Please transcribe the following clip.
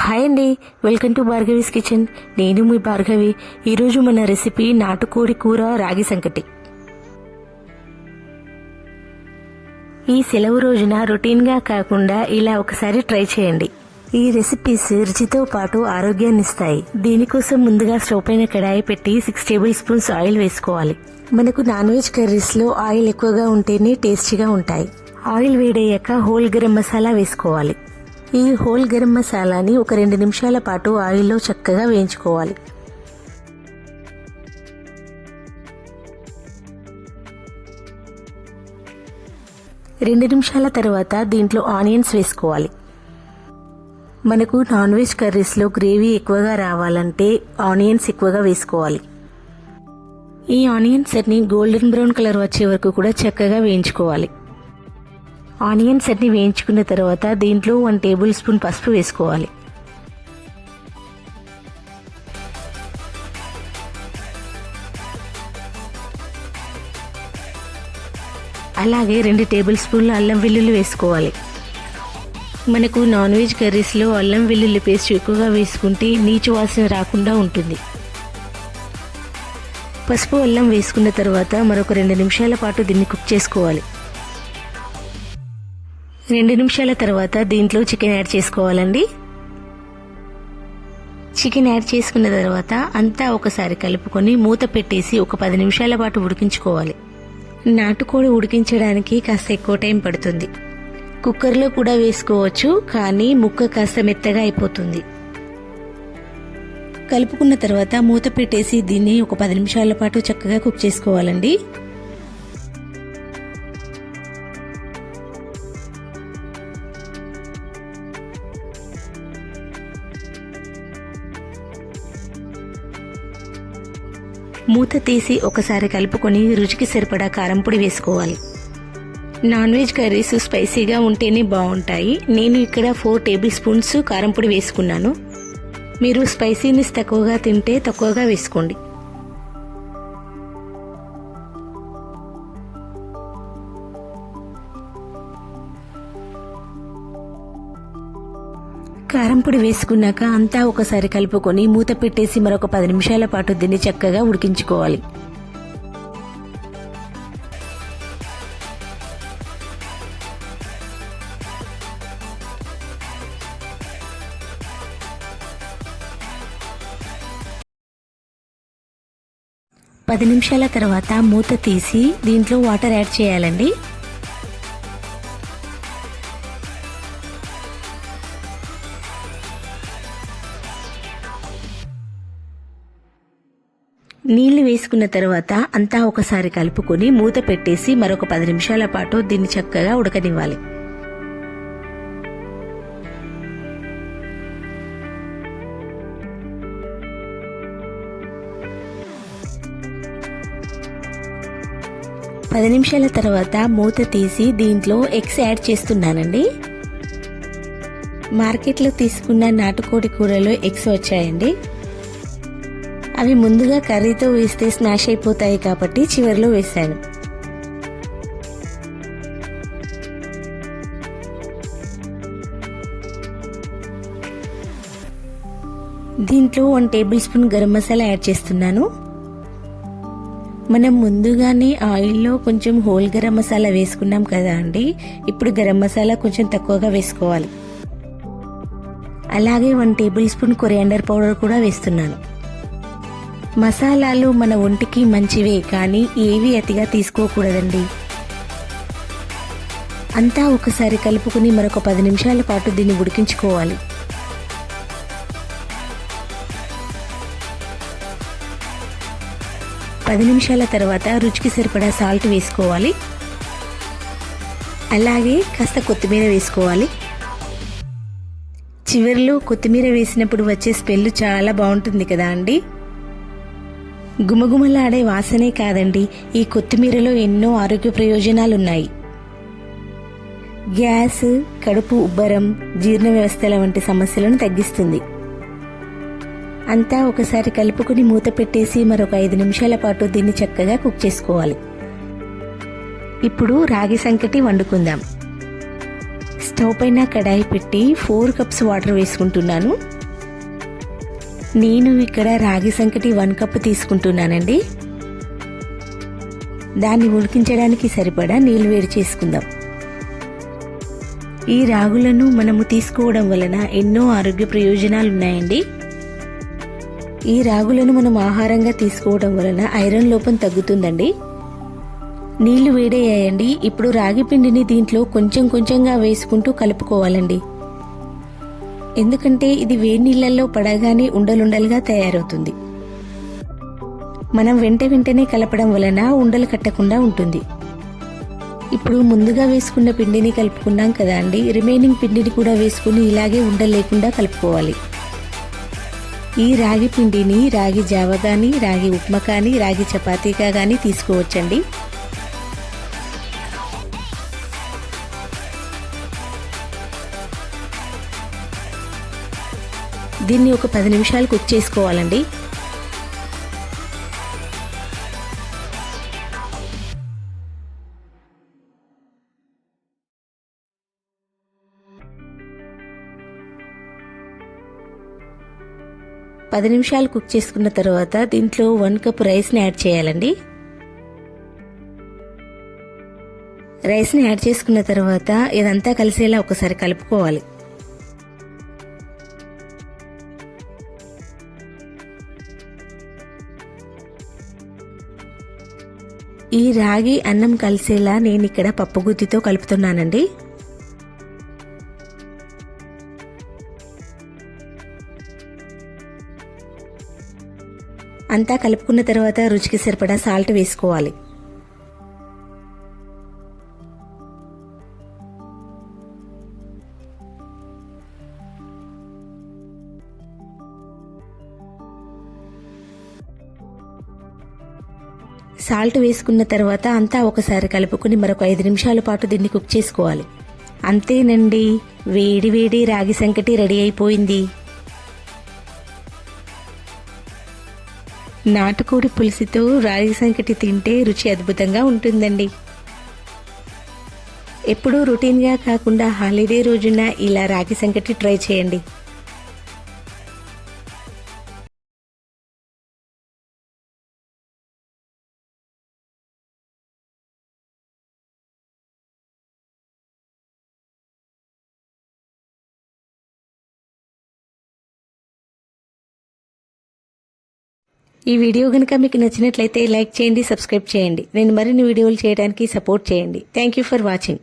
Hi అండి, welcome to Bhargavi's kitchen. నేను మీ భార్గవి. ఈరోజు మన రెసిపీ నాటుకోడి కూర రాగి సంకటి. ఈ సెలవు రోజున రొటీన్గా కాకుండా ఇలా ఒకసారి ట్రై చేయండి. ఈ రెసిపీస్ రుచితో పాటు ఆరోగ్యాన్ని ఇస్తాయి. దీనికోసం ముందుగా స్టవ్ పైన కడాయి పెట్టి 6 టేబుల్ స్పూన్స్ ఆయిల్ వేసుకోవాలి. మనకు నాన్ వెజ్ కర్రీస్లో ఆయిల్ ఎక్కువగా ఉంటేనే టేస్టీగా ఉంటాయి. ఆయిల్ వేడయ్యాక హోల్ గరం మసాలా వేసుకోవాలి. ఈ హోల్ గరం మసాలాని ఒక 2 నిమిషాల పాటు ఆయిల్లో చక్కగా వేయించుకోవాలి. రెండు నిమిషాల తర్వాత దీంట్లో ఆనియన్స్ వేసుకోవాలి. మనకు నాన్ వెజ్ కర్రీస్లో గ్రేవీ ఎక్కువగా రావాలంటే ఆనియన్స్ ఎక్కువగా వేసుకోవాలి. ఈ ఆనియన్స్ అన్ని గోల్డెన్ బ్రౌన్ కలర్ వచ్చే వరకు కూడా చక్కగా వేయించుకోవాలి. ఆనియన్స్ అన్ని వేయించుకున్న తర్వాత దీంట్లో 1 టేబుల్ స్పూన్ పసుపు వేసుకోవాలి. అలాగే 2 టేబుల్ స్పూన్ల అల్లం వెల్లుల్లి వేసుకోవాలి. మనకు నాన్ వెజ్ కర్రీస్లో అల్లం వెల్లుల్లి పేస్ట్ ఎక్కువగా వేసుకుంటే నీచు వాసన రాకుండా ఉంటుంది. పసుపు అల్లం వేసుకున్న తర్వాత మరొక 2 నిమిషాల పాటు దీన్ని కుక్ చేసుకోవాలి. 2 నిమిషాల తర్వాత దీంట్లో చికెన్ యాడ్ చేసుకోవాలండి. చికెన్ యాడ్ చేసుకున్న తర్వాత అంతా ఒకసారి కలుపుకొని మూత పెట్టేసి ఒక 10 నిమిషాల పాటు ఉడికించుకోవాలి. నాటుకోడి ఉడికించడానికి కాస్త ఎక్కువ టైం పడుతుంది. కుక్కర్లో కూడా వేసుకోవచ్చు, కానీ ముక్క కాస్త మెత్తగా అయిపోతుంది. కలుపుకున్న తర్వాత మూత పెట్టేసి దీన్ని ఒక 10 నిమిషాల పాటు చక్కగా కుక్ చేసుకోవాలండి. మూత తీసి ఒకసారి కలుపుకొని రుచికి సరిపడా కారం పొడి వేసుకోవాలి. నాన్ వెజ్ కర్రీస్ స్పైసీగా ఉంటేనే బాగుంటాయి. నేను ఇక్కడ 4 టేబుల్ స్పూన్స్ కారం పొడి వేసుకున్నాను. మీరు స్పైసీనెస్ తక్కువగా తింటే తక్కువగా వేసుకోండి. కారం పొడి వేసుకున్నాక అంతా ఒకసారి కలుపుకొని మూత పెట్టేసి మరొక 10 నిమిషాల పాటు దీన్ని చక్కగా ఉడికించుకోవాలి. పది నిమిషాల తర్వాత మూత తీసి దీంట్లో వాటర్ యాడ్ చేయాలండి. నీళ్లు వేసుకున్న తర్వాత అంతా ఒకసారి కలుపుకొని మూత పెట్టేసి మరొక 10 నిమిషాల పాటు దీన్ని చక్కగా ఉడకనివ్వాలి. పది నిమిషాల తర్వాత మూత తీసి దీంట్లో ఎగ్స్ యాడ్ చేస్తున్నానండి. మార్కెట్లో తీసుకున్న నాటుకోడి కూరలో ఎగ్స్ వచ్చాయండి. అవి ముందుగా కర్రీతో వేస్తే స్మాష్ అయిపోతాయి కాబట్టి చివరిలో వేశాను. దీంట్లో 1 table spoon garam masala add చేస్తున్నాను. మనం ముందుగానే ఆయిల్లో కొంచెం హోల్ గరం మసాలా వేసుకున్నాం కదా అండి, ఇప్పుడు గరం మసాలా కొంచెం తక్కువగా వేసుకోవాలి. అలాగే 1 టేబుల్ స్పూన్ కొరియాండర్ పౌడర్ కూడా వేస్తున్నాను. మసాలాలు మన ఒంటికి మంచివే, కానీ ఏవి అతిగా తీసుకోకూడదండి. అంతా ఒకసారి కలుపుకుని మరొక 10 నిమిషాల పాటు దీన్ని ఉడికించుకోవాలి. పది నిమిషాల తర్వాత రుచికి సరిపడా సాల్ట్ వేసుకోవాలి. అలాగే కాస్త కొత్తిమీర వేసుకోవాలి. చివరిలో కొత్తిమీర వేసినప్పుడు వచ్చే స్మెల్ చాలా బాగుంటుంది కదా అండి. గుమగుమలాడే వాసనే కాదండి, ఈ కొత్తిమీరలో ఎన్నో ఆరోగ్య ప్రయోజనాలున్నాయి. గ్యాస్, కడుపు ఉబ్బరం, జీర్ణ వ్యవస్థల వంటి సమస్యలను తగ్గిస్తుంది. అంతా ఒకసారి కలుపుకుని మూత పెట్టేసి మరొక 5 నిమిషాల పాటు దీన్ని చక్కగా కుక్ చేసుకోవాలి. ఇప్పుడు రాగి సంకటి వండుకుందాం. స్టవ్ పైన కడాయి పెట్టి 4 కప్స్ వాటర్ వేసుకుంటున్నాను. నేను ఇక్కడ రాగి సంకటి 1 కప్ తీసుకుంటున్నానండి. దాన్ని ఉడికించడానికి సరిపడా నీళ్లు వేడి చేసుకుందాం. ఈ రాగులను మనము తీసుకోవడం వలన ఎన్నో ఆరోగ్య ప్రయోజనాలు ఉన్నాయండి. ఈ రాగులను మనం ఆహారంగా తీసుకోవడం వలన ఐరన్ లోపం తగ్గుతుందండి. నీళ్లు వేడయ్యాయండి. ఇప్పుడు రాగి పిండిని దీంట్లో కొంచెం కొంచెంగా వేసుకుంటూ కలుపుకోవాలండి. ఎందుకంటే ఇది వేడి నీళ్లలో పడగానే ఉండలుండలుగా తయారవుతుంది. మనం వెంటనే కలపడం వలన ఉండలు కట్టకుండా ఉంటుంది. ఇప్పుడు ముందుగా వేసుకున్న పిండిని కలుపుకున్నాం కదా అండి, రిమైనింగ్ పిండిని కూడా వేసుకుని ఇలాగే ఉండలు లేకుండా కలుపుకోవాలి. ఈ రాగి పిండిని రాగి జావ కానీ, రాగి ఉప్మా కానీ, రాగి చపాతీగా కానీ తీసుకోవచ్చండి. దీన్ని ఒక 10 నిమిషాలు కుక్ చేసుకోవాలండి. పది నిమిషాలు కుక్ చేసుకున్న తర్వాత దీంట్లో 1 కప్ రైస్ని యాడ్ చేయాలండి. రైస్ని యాడ్ చేసుకున్న తర్వాత ఇదంతా కలిసేలా ఒకసారి కలుపుకోవాలి. ఈ రాగి అన్నం కలిసేలా నేను ఇక్కడ పప్పు గుత్తితో కలుపుతున్నానండి. అంతా కలుపుకున్న తర్వాత రుచికి సరిపడా సాల్ట్ వేసుకోవాలి. సాల్ట్ వేసుకున్న తర్వాత అంతా ఒకసారి కలుపుకుని మరొక 5 నిమిషాల పాటు దీన్ని కుక్ చేసుకోవాలి. అంతేనండి, వేడి వేడి రాగి సంకటి రెడీ అయిపోయింది. నాటుకోడి పులుసుతో రాగి సంకటి తింటే రుచి అద్భుతంగా ఉంటుందండి. ఎప్పుడూ రొటీన్గా కాకుండా హాలిడే రోజున ఇలా రాగి సంకటి ట్రై చేయండి. ఈ వీడియో కనుక మీకు నచ్చినట్లయితే లైక్ చేయండి, సబ్స్క్రైబ్ చేయండి. నేను మరిన్ని వీడియోలు చేయడానికి సపోర్ట్ చేయండి. Thank you for watching.